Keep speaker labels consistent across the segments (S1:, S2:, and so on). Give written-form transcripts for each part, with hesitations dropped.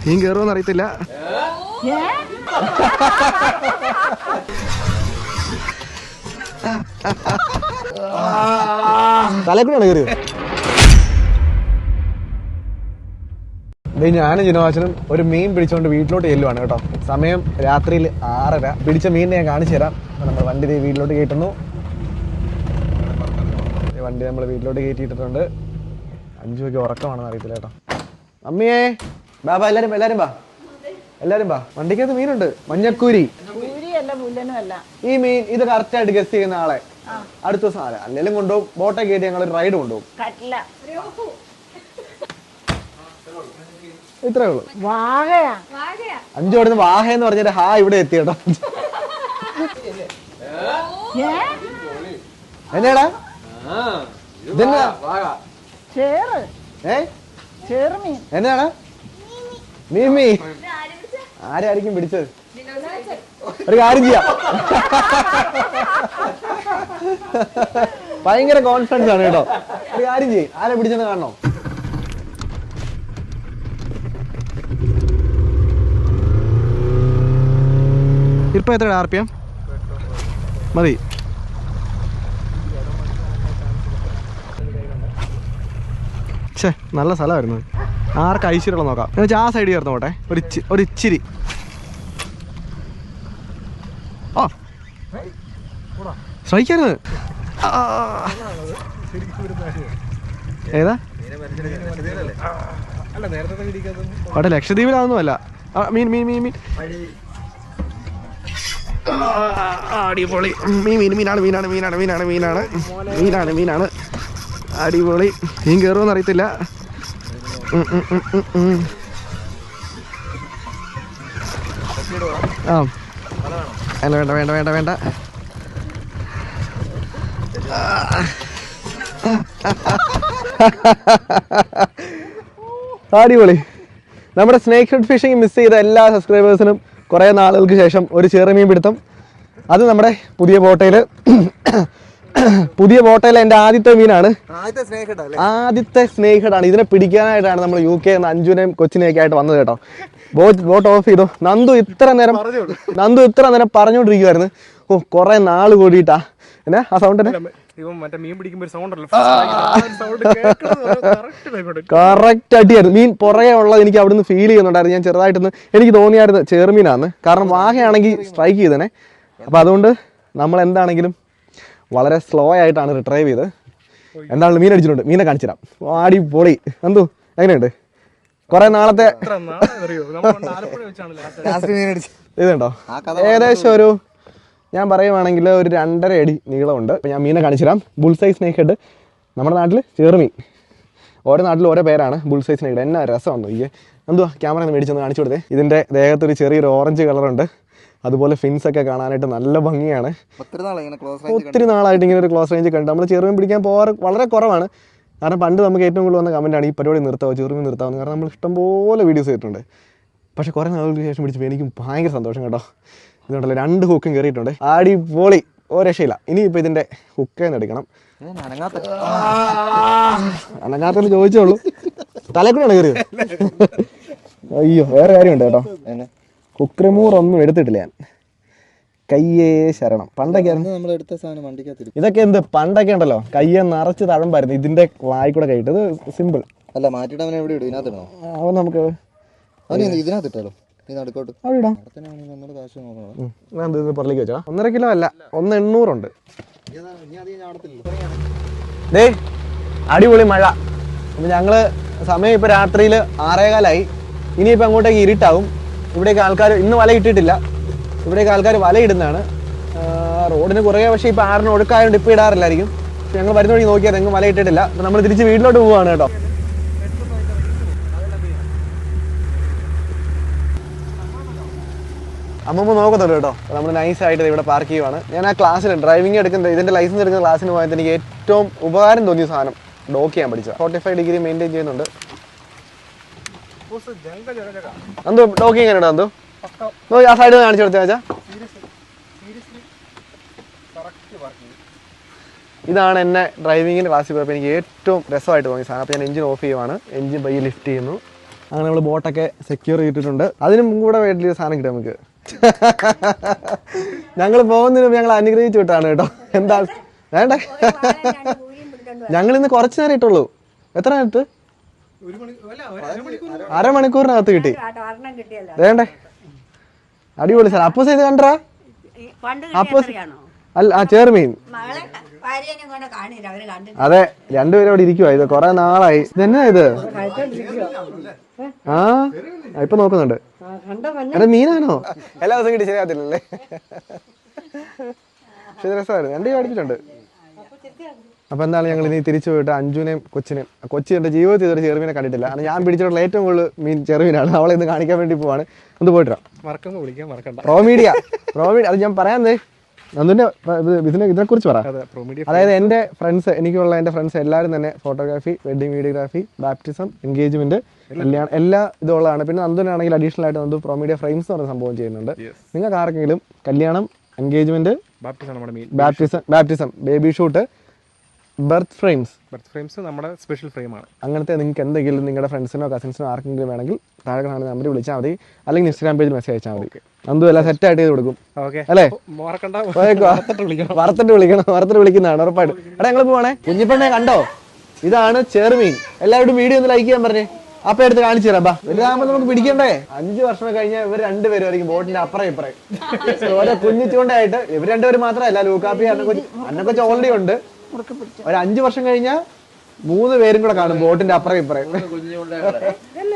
S1: മീൻ കയറുമെന്ന് അറിയത്തില്ല. തലക്കൂടെയാണ് കയറിയത്. ഞാനും ജിനോവാച്ചനും ഒരു മീൻ പിടിച്ചുകൊണ്ട് വീട്ടിലോട്ട് ചെല്ലുവാണ് കേട്ടോ. സമയം രാത്രിയിൽ 6:30. പിടിച്ച മീനിനെ ഞാൻ കാണിച്ചു തരാം. നമ്മൾ വണ്ടി വീട്ടിലോട്ട് കയറ്റുന്നു. വണ്ടി നമ്മൾ വീട്ടിലോട്ട് കയറ്റിയിട്ടുണ്ട്. 5 മണിക്ക് ഉറക്കമാണെന്ന് അറിയത്തില്ല കേട്ടോ. അമ്മയെ ബാബാ എല്ലാരും ബാ. വണ്ടിക്കകത്ത് മീനുണ്ട്. മഞ്ഞക്കൂരി. ഈ മീൻ ഇത് കറക്റ്റ് ആയിട്ട് ഗസ് ചെയ്യുന്ന ആളെ അടുത്ത സാധനം അല്ലെങ്കിലും കൊണ്ടുപോകും. ബോട്ടെ കയറ്റി ഞങ്ങൾ റൈഡ് കൊണ്ടുപോകും. ഇത്രേ ഉള്ളൂ. 5 കൊടുത്ത് വാഹ എന്ന് പറഞ്ഞിട്ട് ഇവിടെ എത്തി കേട്ടോ. എന്നാടാ ഇതെന്നാ എന്നാണ് മീമി? ആരായിരിക്കും പിടിച്ചത്? ഒരു കാര്യം ചെയ്യാം. ഭയങ്കര കോൺഫിഡൻസ് ആണ് കേട്ടോ. ഒരു കാര്യം ചെയ്യും. ആരെ പിടിച്ചെന്ന് കാണണോ? ഇപ്പൊ എത്ര RPM മതി? ഛേ, നല്ല സ്ഥലമായിരുന്നു. ആർക്ക് ഐശ്വര്യമുള്ള നോക്കാം. എന്ന് വെച്ചാൽ ആ സൈഡ് ചേർന്ന് പോട്ടെ. ഒരു ഇച്ചിരി. ഓ ശ്രമിക്കരുത്. ഏതാ അവിടെ ലക്ഷദ്വീപിലാതൊന്നുമല്ല. മീൻ അടിപൊളി. മീനാണ്. അടിപൊളി. മീൻ കയറുമെന്ന് അറിയത്തില്ല. വേണ്ട. അടിപൊളി. നമ്മുടെ സ്നേക്ക് ഹെഡ് ഫിഷിംഗ് മിസ് ചെയ്ത എല്ലാ സബ്സ്ക്രൈബേഴ്സിനും കുറേ നാളുകൾക്ക് ശേഷം ഒരു ചെറുമീൻ പിടുത്തം. അത് നമ്മുടെ പുതിയ ബോട്ടയിലെ എൻ്റെ ആദ്യത്തെ മീനാണ്. ആദ്യത്തെ സ്നേക്ക് ഹെഡാണ്. ഇതിനെ പിടിക്കാനായിട്ടാണ് നമ്മൾ UK അഞ്ജുനെയും കൊച്ചിനെയൊക്കെ ആയിട്ട് വന്നത് കേട്ടോ. ബോട്ട് ഓഫ് ചെയ്തു. നന്ദു ഇത്ര നേരം പറഞ്ഞുകൊണ്ടിരിക്കുവായിരുന്നു. കുറെ നാള് കൂടിയിട്ടാ. എന്നാ ആ സൗണ്ട് കറക്റ്റ് അടിയായിരുന്നു. മീൻ പുറകെ ഉള്ളത് എനിക്ക് അവിടുന്ന് ഫീൽ ചെയ്യുന്നുണ്ടായിരുന്നു. ഞാൻ ചെറുതായിട്ടൊന്ന് എനിക്ക് തോന്നിയായിരുന്നു ചെറുമീനാന്ന്. കാരണം വാഹയാണെങ്കിൽ സ്ട്രൈക്ക് ചെയ്തേനെ. അപ്പൊ അതുകൊണ്ട് നമ്മൾ എന്താണെങ്കിലും വളരെ സ്ലോ ആയിട്ടാണ് റിട്രൈവ് ചെയ്ത്. എന്താണെങ്കിലും മീൻ അടിച്ചിട്ടുണ്ട്. മീനെ കാണിച്ചു തരാം. അടിപൊളി. എന്തോ എങ്ങനെയുണ്ട്? കുറെ നാളത്തെ ഇതുണ്ടോ? ഏകദേശം ഒരു ഞാൻ പറയുവാണെങ്കിൽ ഒരു 2.5 അടി നീളമുണ്ട്. അപ്പം ഞാൻ മീനെ കാണിച്ചു തരാം. Bull's eye snake head. നമ്മുടെ നാട്ടിൽ ചെറുമീൻ. ഓരോ നാട്ടിലും ഓരോ പേരാണ്. Bull's eye snake head. എന്നാ രസമുണ്ടോ? എന്തുവാ ക്യാമറ ഒന്ന് മേടിച്ചൊന്ന് കാണിച്ചു കൊടുത്തേ. ഇതിൻ്റെ ദേഹത്തൊരു ചെറിയൊരു ഓറഞ്ച് കളറുണ്ട്. അതുപോലെ ഫിൻസ് ഒക്കെ കാണാനായിട്ട് നല്ല ഭംഗിയാണ്. ഒത്തിരി നാളായിട്ട് ഇങ്ങനെ ഒരു ക്ലോസ് റേഞ്ച് കണ്ട് നമ്മൾ ചെറുമീൻ പിടിക്കാൻ പോകാറ് വളരെ കുറവാണ്. കാരണം പണ്ട് നമുക്ക് ഏറ്റവും കൂടുതൽ വന്ന കമൻറ്റാണ് ഈ പരിപാടി നിർത്താവോ, ചെറുമീൻ നിർത്താമെന്ന്. കാരണം നമ്മൾ ഇഷ്ടംപോലെ വീഡിയോസ് ചെയ്തിട്ടുണ്ട്. പക്ഷേ കുറേ നാളുകൾക്ക് ശേഷം പിടിച്ചപ്പോൾ എനിക്കും ഭയങ്കര സന്തോഷം കേട്ടോ. ഇതുകൊണ്ടല്ലോ 2 ഹുക്കും കയറിയിട്ടുണ്ട്. അടിപൊളി. രക്ഷയില്ല. ഇനിയിപ്പോൾ ഇതിൻ്റെ ഹുക്കേന്ന് എടുക്കണം. അനങ്ങാത്തെന്ന് ചോദിച്ചോളൂ. തലക്കൂടെയാണ് കയറിയത്. അയ്യോ വേറെ കാര്യമുണ്ട് കേട്ടോ. ഹുക്ക് റിമൂവർ ഒന്നും എടുത്തിട്ടില്ല ഞാൻ. കയ്യേ ശരണം. പണ്ടൊക്കെ ഇതൊക്കെ എന്ത് പണ്ടൊക്കെ ഉണ്ടല്ലോ കയ്യെ നിറച്ച് തഴമ്പായിരുന്നു. ഇതിന്റെ വായിക്കൂടെ കഴിയിട്ട് ഇത് സിമ്പിൾ അല്ല. മാറ്റിയിട്ട് അവനെ എവിടെ ഇടും? ഇതിനകത്തിടണോ? അവൻ നമുക്ക് ഇതിനകത്തിട്ടാലോ. പുറത്തേക്ക് വെച്ചാ 1.5 കിലോ അല്ല 1.800 ഉണ്ട്. ദേ അടിപൊളി മഴ. അപ്പൊ ഞങ്ങള് സമയം ഇപ്പൊ രാത്രിയിൽ 6:15. ഇനിയിപ്പോ അങ്ങോട്ടേക്ക് ഇരുട്ടാവും. ഇവിടേക്ക് ആൾക്കാർ ഇന്ന് വല ഇട്ടിട്ടില്ല. ഇവിടേക്ക് ആൾക്കാർ വല ഇടുന്നതാണ്. റോഡിന് കുറേ. പക്ഷേ ഇപ്പൊ 6-ന് ഒഴുക്കായതുകൊണ്ട് ഇപ്പൊ ഇടാറില്ലായിരിക്കും. ഞങ്ങൾ വരുന്ന വഴി നോക്കിയാൽ എങ്ങും വല ഇട്ടിട്ടില്ല. അപ്പൊ നമ്മൾ തിരിച്ച് വീട്ടിലോട്ട് പോവാണ് കേട്ടോ. അമ്മമ്മ നോക്കത്തുള്ളൂ കേട്ടോ. നമ്മൾ നൈസായിട്ട് ഇവിടെ പാർക്ക് ചെയ്യുവാണ്. ഞാൻ ആ ക്ലാസ്സിൽ ഡ്രൈവിംഗ് എടുക്കുന്ന ഇതിന്റെ ലൈസൻസ് എടുക്കുന്ന ക്ലാസ്സിന് പോയത് എനിക്ക് ഏറ്റവും ഉപകാരം തോന്നിയ സാധനം ഡോക്ക് ചെയ്യാൻ പഠിച്ചത്. 45 ഡിഗ്രി മെയിൻറ്റെയിൻ ചെയ്യുന്നുണ്ട്. എന്തോ ഡോക്കിങ് എങ്ങനെയുണ്ടോ? എന്തോ ആ സൈഡിൽ കാണിച്ചു കൊടുത്താ വെച്ചാ. ഇതാണ് എന്നെ ഡ്രൈവിങ്ങിന് ക്ലാസ്സിൽ പോയപ്പോൾ എനിക്ക് ഏറ്റവും രസമായിട്ട് തോന്നിയ സാധനം. അപ്പോൾ ഞാൻ എഞ്ചിൻ ഓഫ് ചെയ്യുവാണ്. എഞ്ചിൻ പയ്യെ ലിഫ്റ്റ് ചെയ്യുന്നു. അങ്ങനെ നമ്മൾ ബോട്ടൊക്കെ സെക്യൂർ ചെയ്തിട്ടുണ്ട്. അതിനും കൂടെ വേണ്ടിയൊരു സാധനം കിട്ടും നമുക്ക്. ഞങ്ങൾ പോകുന്നതിന് ഞങ്ങൾ അനുഗ്രഹിച്ചു വിട്ടാണ് കേട്ടോ. എന്താ വേണ്ടേ? ഞങ്ങൾ ഇന്ന് കുറച്ചു നേരം ഇട്ടുള്ളൂ. എത്ര നേരത്ത്? അരമണിക്കൂറിനകത്ത് കിട്ടി. വേണ്ടേ? അടിപൊളി സാർ. അപ്പൂസ് ഇത് കണ്ടാ? അപ്പൂസ് അല്ല, ആ ചെറുമീൻ. അതെ, രണ്ടുപേരും അവിടെ ഇരിക്കുവാ. ഇത് കൊറേ നാളായി. ഇതെന്നാ ഇത്? ആ ഇപ്പൊ നോക്കുന്നുണ്ട്. എടാ മീനാണോ? എല്ലാ ദിവസം കിട്ടി ശരിയാകത്തില്ലല്ലേ? പക്ഷെ രസമായിരുന്നു. രണ്ടു അടിച്ചിട്ടുണ്ട്. അപ്പൊ എന്താണ് ഞങ്ങൾ ഇനി തിരിച്ചു പോയിട്ട് അഞ്ജുനെയും കൊച്ചിനെയും, കൊച്ചി എന്റെ ജീവിതത്തിൽ ഇതൊരു ചെറുമീനെ കണ്ടിട്ടില്ല. കാരണം ഞാൻ പിടിച്ചിട്ടുള്ള ഏറ്റവും കൂടുതൽ മീൻ ചെറുമീനാണ്. അവളെ ഇന്ന് കാണിക്കാൻ വേണ്ടി പോവാണ്. ഒന്ന് പോയിട്ടാ പ്രോമീഡിയ അത് ഞാൻ പറയാന്നേ. ഇതിനെക്കുറിച്ച് പറ. അതായത് എൻ്റെ ഫ്രണ്ട്സ്, എനിക്കുള്ള എൻ്റെ ഫ്രണ്ട്സ് എല്ലാവരും തന്നെ photography, wedding videography, baptism, engagement, കല്യാണം എല്ലാ ഇതുള്ളതാണ്. പിന്നെ നന്ദുനാണെങ്കിൽ അഡീഷണൽ ആയിട്ട് നന്ദു പ്രോമീഡിയ ഫ്രെയിംസ് എന്ന് പറഞ്ഞ സംഭവം ചെയ്യുന്നുണ്ട്. നിങ്ങൾക്ക് ആർക്കെങ്കിലും കല്യാണം, engagement, baptism, baby shoot, birth frames നമ്മുടെ സ്പെഷ്യൽ ഫ്രെയിമാണ്. അങ്ങനത്തെ നിങ്ങൾക്ക് എന്തെങ്കിലും നിങ്ങളുടെ ഫ്രണ്ട്സിനോ കസിൻസിനോ ആർക്കെങ്കിലും വേണമെങ്കിൽ താഴെ കാണുന്ന നമ്പറിൽ വിളിച്ചാൽ മതി. അല്ലെങ്കിൽ ഇൻസ്റ്റാഗ്രാം പേജിൽ മെസ്സേജ് അയച്ചാൽ മതി. നന്ദു എല്ലാം സെറ്റ് ആയിട്ട് ചെയ്ത് കൊടുക്കും. അല്ലേ? വറുത്തിട്ട് വിളിക്കുന്നതാണ് ഉറപ്പായിട്ട്. എടാ ഞങ്ങൾ പോവാണേ. കുഞ്ഞിപ്പെണ്ണെ കണ്ടോ? ഇതാണ് ചെറുമീൻ. എല്ലാവരും വീഡിയോ ഒന്ന് ലൈക്ക് ചെയ്യാൻ പറഞ്ഞേ. അപ്പൊ എടുത്ത് കാണിച്ചു തരാം. വലുതാകുമ്പോ നമുക്ക് പിടിക്കണ്ടേ? 5 വർഷം കഴിഞ്ഞാൽ ഇവർ രണ്ടുപേരും ബോട്ടിന്റെ അപ്പുറം ഇപ്പറേ ഓരോ കുഞ്ഞിച്ചുകൊണ്ടായിട്ട്. ഇവർ രണ്ടുപേരും മാത്രമല്ല, ലൂക്കാപ്പി അന്നക്കൊച്ച് ഓൾറെഡി ഉണ്ട്. ഒരു 5 വർഷം കഴിഞ്ഞാൽ 3 പേരും കൂടെ കാണും ബോട്ടിന്റെ അപ്പുറം ഇപ്പറേ.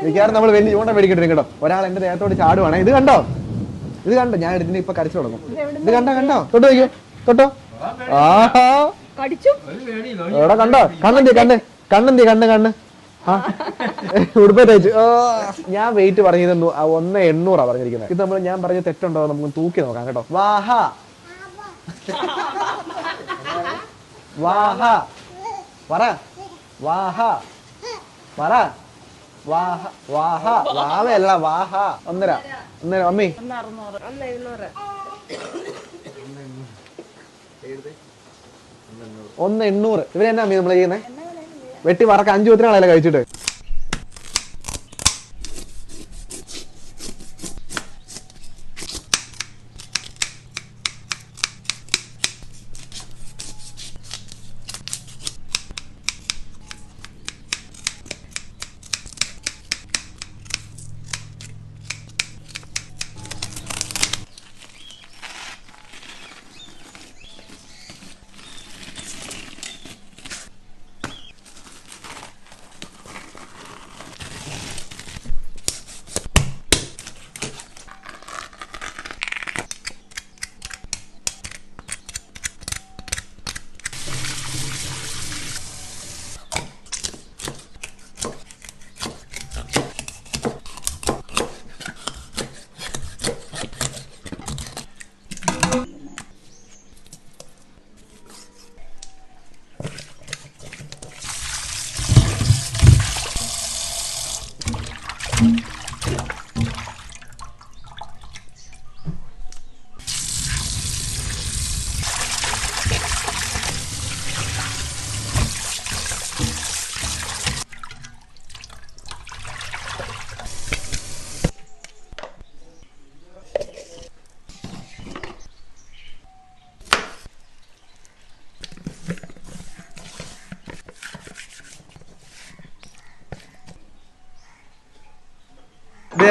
S1: മിക്കവാറും നമ്മൾ വലിയ ചൂണ്ട മേടിക്കട്ടെ കേട്ടോ. ഒരാൾ എന്റെ ദേഹത്തോട് ചാടുവാണേ. ഇത് കണ്ടോ? ഞാൻ എടുത്തിന് ഇപ്പൊ കടിച്ചു തുടങ്ങും. ഇത് കണ്ടോ? തൊട്ടോ വയ്ക്കോ, തൊട്ടോ. ആഹാ എവിടെ കണ്ടോ? കണ്ണ് ആ ഉടുപ്പ തയ്ച്ചു. ഞാൻ വെയിറ്റ് പറഞ്ഞത് 1,800 പറഞ്ഞിരിക്കുന്നത്. ഇത് നമ്മൾ ഞാൻ പറഞ്ഞ തെറ്റുണ്ടോ നമുക്ക് തൂക്കി നോക്കാം കേട്ടോ. വാഹ പറ. വാവയല്ല വാഹ. 1.5 മമ്മി 1,800. ഇവരെന്നാ മീൻ നമ്മള് ചെയ്യുന്നേ? വെട്ടി വറക്ക 5 ഒത്തിരി കഴിച്ചിട്ട്.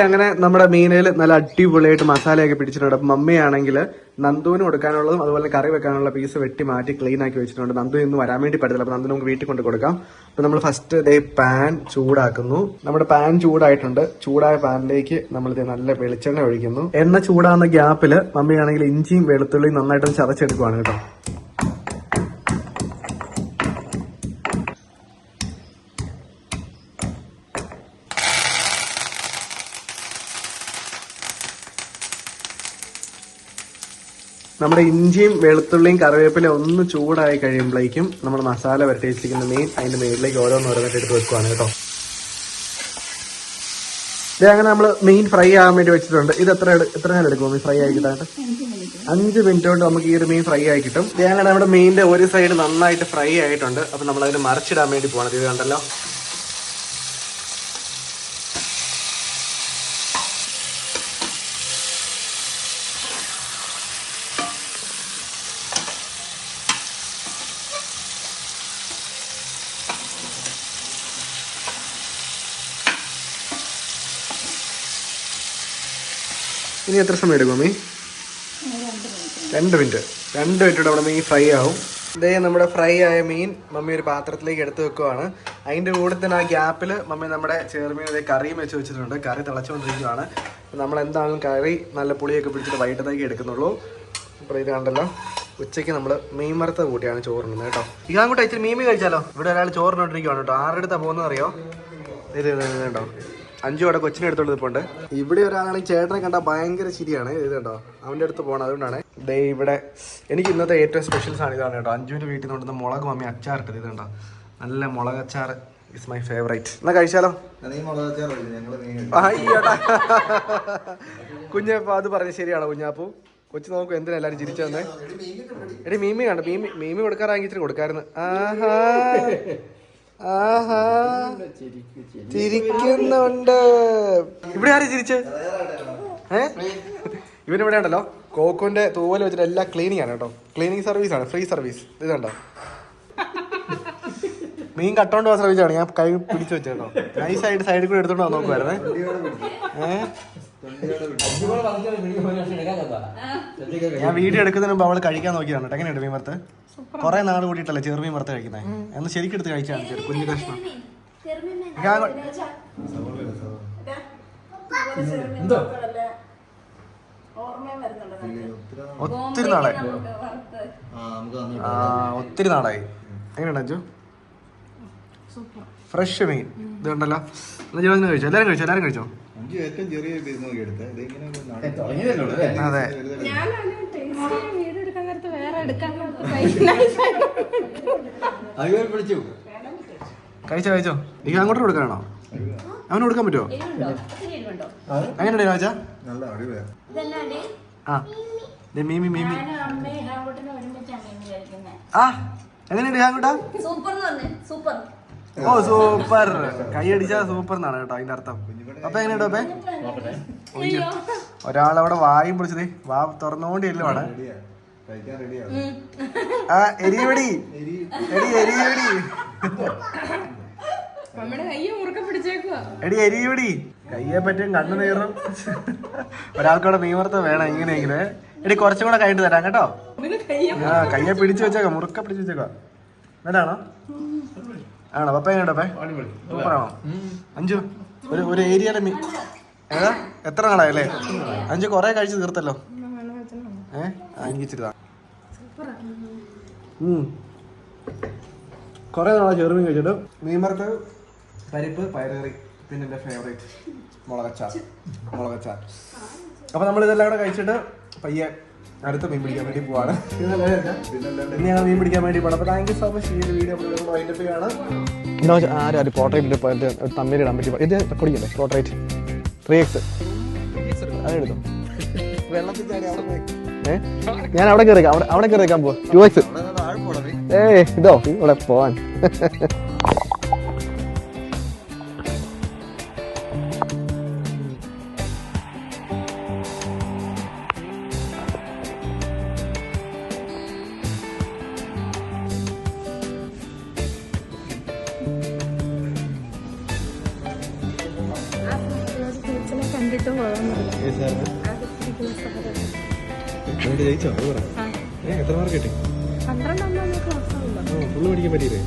S1: അങ്ങനെ നമ്മുടെ മീനയിൽ നല്ല അടിപൊളിയായിട്ട് മസാലയൊക്കെ പിടിച്ചിട്ടുണ്ട്. അപ്പൊ മമ്മിയാണെങ്കിൽ നന്ദുവിന് കൊടുക്കാനുള്ളതും അതുപോലെ കറി വെക്കാനുള്ള പീസ് വെട്ടി മാറ്റി ക്ലീൻ ആക്കി വെച്ചിട്ടുണ്ട്. നന്ദു ഇന്ന് വരാൻ വേണ്ടി പറ്റത്തില്ല. അപ്പൊ നന്ദു നമുക്ക് വീട്ടിൽ കൊണ്ട് കൊടുക്കാം. അപ്പൊ നമ്മൾ ഫസ്റ്റ് പാൻ ചൂടാക്കുന്നു. നമ്മുടെ പാൻ ചൂടായിട്ടുണ്ട്. ചൂടായ പാനിലേക്ക് നമ്മൾ നല്ല വെളിച്ചെണ്ണ ഒഴിക്കുന്നു. എണ്ണ ചൂടാകുന്ന ഗ്യാപ്പിൽ മമ്മിയാണെങ്കിൽ ഇഞ്ചിയും വെളുത്തുള്ളിയും നന്നായിട്ടൊന്ന് ചതച്ചെടുക്കുവാണ് കേട്ടോ. നമ്മുടെ ഇഞ്ചിയും വെളുത്തുള്ളിയും കറിവേപ്പിലയും ഒന്ന് ചൂടായി കഴിയുമ്പോഴേക്കും നമ്മൾ മസാല വരട്ടി വെച്ചിരിക്കുന്ന മീൻ അതിന്റെ മേളിലേക്ക് ഓരോന്നോരോന്നിട്ട് എടുത്ത് വെക്കുവാണ് കേട്ടോ. ഇത് അങ്ങനെ നമ്മൾ മീൻ ഫ്രൈ ആകാൻ വേണ്ടി വെച്ചിട്ടുണ്ട്. ഇത് എത്ര നേരം എടുക്കും മീൻ ഫ്രൈ ആയി കിട്ടാനായിട്ട്? 5 മിനിറ്റ് കൊണ്ട് നമുക്ക് ഈ ഒരു മീൻ ഫ്രൈ ആയി കിട്ടും. ഇത് അങ്ങനെ നമ്മുടെ മീനിന്റെ ഒരു സൈഡ് നന്നായിട്ട് ഫ്രൈ ആയിട്ടുണ്ട്. അപ്പൊ നമ്മൾ അതിന് മറിച്ചിടാൻ വേണ്ടി പോകണം. ഇത് കണ്ടല്ലോ. ഇനി എത്ര സമയം എടുക്കും മമ്മി? 2 മിനിറ്റ്. 2 മിനിറ്റ് നമ്മുടെ മീൻ ഫ്രൈ ആവും. ഇതേ നമ്മുടെ ഫ്രൈ ആയ മീൻ മമ്മി ഒരു പാത്രത്തിലേക്ക് എടുത്ത് വെക്കുവാണ്. അതിൻ്റെ കൂടെ തന്നെ ആ ഗ്യാപ്പിൽ മമ്മി നമ്മുടെ ചെറുമീൻ കറിയും വെച്ച് വെച്ചിട്ടുണ്ട്. കറി തിളച്ചുകൊണ്ടിരിക്കുകയാണ്. നമ്മൾ എന്താണെങ്കിലും കറി നല്ല പുളിയൊക്കെ പിടിച്ചിട്ട് വൈകിട്ടത്തേക്ക് എടുക്കുന്നുള്ളൂ. അപ്പോൾ ഇത് കണ്ടല്ലോ, ഉച്ചയ്ക്ക് നമ്മൾ മീൻ വറുത്ത കൂട്ടിയാണ് ചോറുന്നത് കേട്ടോ. ഇയാൻ കൂടെ ഇച്ചിരി മീൻ കഴിച്ചാലോ? ഇവിടെ ഒരാൾ ചോറിനോട്ടിരിക്കുകയാണ് കേട്ടോ. ആരുടെ അടുത്താണ് പോകുന്നത് അറിയോ? ഇത് കേട്ടോ, 5 അവിടെ കൊച്ചിനെ എടുത്തോണ്ട് നിൽപ്പുണ്ട്. ഇവിടെ ഒരാളാണെങ്കിൽ ചേട്ടനെ കണ്ടാൽ ഭയങ്കര ശരിയാണ്. ഇത് കേട്ടോ, അവൻ്റെ അടുത്ത് പോകണം. അതുകൊണ്ടാണ് ദേ ഇവിടെ എനിക്ക് ഇന്നത്തെ ഏറ്റവും സ്പെഷ്യൽ സാധനം ഇതാണ് കേട്ടോ. അഞ്ജുവിൻ്റെ വീട്ടിൽ നിന്ന് കൊണ്ടുവന്ന മുളക് മമ്മി അച്ചാറിട്ടത്. ഇത് കേട്ടോ, നല്ല മുളക് അച്ചാർ ഇസ് മൈ ഫേവറേറ്റ്. എന്നാ കഴിച്ചാലോ? കുഞ്ഞപ്പ അത് പറഞ്ഞ് ശരിയാണോ കുഞ്ഞാപ്പു? കൊച്ചു നോക്കും എന്തിനാ എല്ലാവരും ചിരിച്ചു തന്നെ. എടി മീമി കണ്ട, മീമി കൊടുക്കാറാങ്കിൽ ഇച്ചിരി കൊടുക്കായിരുന്നു. ആഹാ ആഹാ ചിരിക്കുന്നുണ്ട്. ഇവിടെ ആരും ചിരിച്ച്? ഇവനിവിടെ ഉണ്ടല്ലോ കോക്കോന്റെ തൂവൽ വെച്ചിട്ട് എല്ലാം ക്ലീനിങ് ആണ് കേട്ടോ. ക്ലീനിങ് സർവീസ് ആണ്, ഫ്രീ സർവീസ്. ഇത് കണ്ടോ, മീൻ കട്ടോണ്ട് പോകാൻ സർവീസാണ്. ഞാൻ കൈ പിടിച്ചു വെച്ചേട്ടോ. നൈസായിട്ട് സൈഡിൽ കൂടെ എടുത്തോണ്ട് വന്ന് നോക്കുവായിരുന്നേ. ഞാൻ വീഡിയോ എടുക്കുന്നതിന് മുമ്പ് അവള് കഴിക്കാൻ നോക്കിയാണ് കേട്ടോ. എങ്ങനെയുണ്ട് മീൻ വറുത്ത്? കുറെ നാട് കൂടിയിട്ടല്ലേ ചെറുമീൻ വറുത്ത് കഴിക്കുന്നത്. എന്ന് ശരിക്കും എടുത്ത് കഴിച്ചാണ് കുഞ്ഞു കഷ്ണം. ഒത്തിരി നാളായി. എങ്ങനെയുണ്ട് അഞ്ചു? ഫ്രഷ് മീൻ. ഇത് കണ്ടല്ലോ. കഴിച്ചോ? എല്ലാരും കഴിച്ചോ? അതെ, കഴിച്ചോ? എനിക്ക് അങ്ങോട്ട് കൊടുക്കാനാണോ? അവന് കൊടുക്കാൻ പറ്റുമോ? എങ്ങനെയുണ്ട് രാജാ? ആ മീമി ആ എങ്ങനെയുണ്ട് അങ്ങോട്ടാ? ഓ സൂപ്പർ. കൈ അടിച്ചാ സൂപ്പർ എന്നാണ് കേട്ടോ അതിന്റെ അർത്ഥം. അപ്പൊ എങ്ങനെയുണ്ടോ? അപ്പേ ഒരാളവിടെ വായും പൊളിച്ചതേ, വാ തുറന്നുകൊണ്ടില്ലാണ്. ആ എരിയടി എരിയടി എടി എരിയടി. കയ്യെ പറ്റും കണ്ണു നീറും. ഒരാൾക്കവിടെ മീൻ വറുത്ത വേണം ഇങ്ങനെയെങ്കില്. എടി കുറച്ചും കൂടെ കഴിഞ്ഞിട്ട് തരാം കേട്ടോ. ആ കയ്യെ പിടിച്ചു വെച്ചേക്കാം, മുറുക്ക പിടിച്ചു വെച്ചേക്കാം. വേണോ? ആണോ? പപ്പ എങ്ങനെയുണ്ടോ? സൂപ്പറാണോ അഞ്ചു? ഒരു ഏരിയയിലെ മീൻ ഏതാ? എത്ര നാളായല്ലേ അഞ്ചു? കൊറേ കഴിച്ച് തീർത്തല്ലോ. എനിക്ക് ഇച്ചിരി കൊറേ നാളെ ചെറുമീൻ കഴിച്ചിട്ട്. മീൻ വറുത്ത്, പരിപ്പ്, പയറുകറി, പിന്നെ എൻ്റെ ഫേവറേറ്റ് മുളകച്ചാർ. അപ്പൊ നമ്മൾ ഇതെല്ലാം കൂടെ കഴിച്ചിട്ട് പയ്യെ അടുത്ത മീൻ പിടിക്കാൻ വേണ്ടി പോവാണ്. ഇന്ന് ഞങ്ങൾ മീൻ പിടിക്കാൻ വേണ്ടി പോകണം. അപ്പോൾ താങ്ക് യു സോ മച്ച്. ഈ ഒരു വീഡിയോ വൈൻഡപ്പ് ചെയ്യാണ്. ആരും പോർട്രേറ്റ് തമ്മിലിടാൻ പറ്റി. ഇത് പൊടിക്കല്ലേ പോർട്രേറ്റ് 3x അതെടുത്തോ. ഞാൻ അവിടെ കയറിക്കാം, അവിടെ കയറിയേക്കാൻ പോവാ. 2x. ഇതോ ഇവിടെ പോവാൻ. എത്ര മാർക്ക് കിട്ടി? 12 ഫുള്ള് പഠിക്കാൻ പറ്റിയില്ലേ?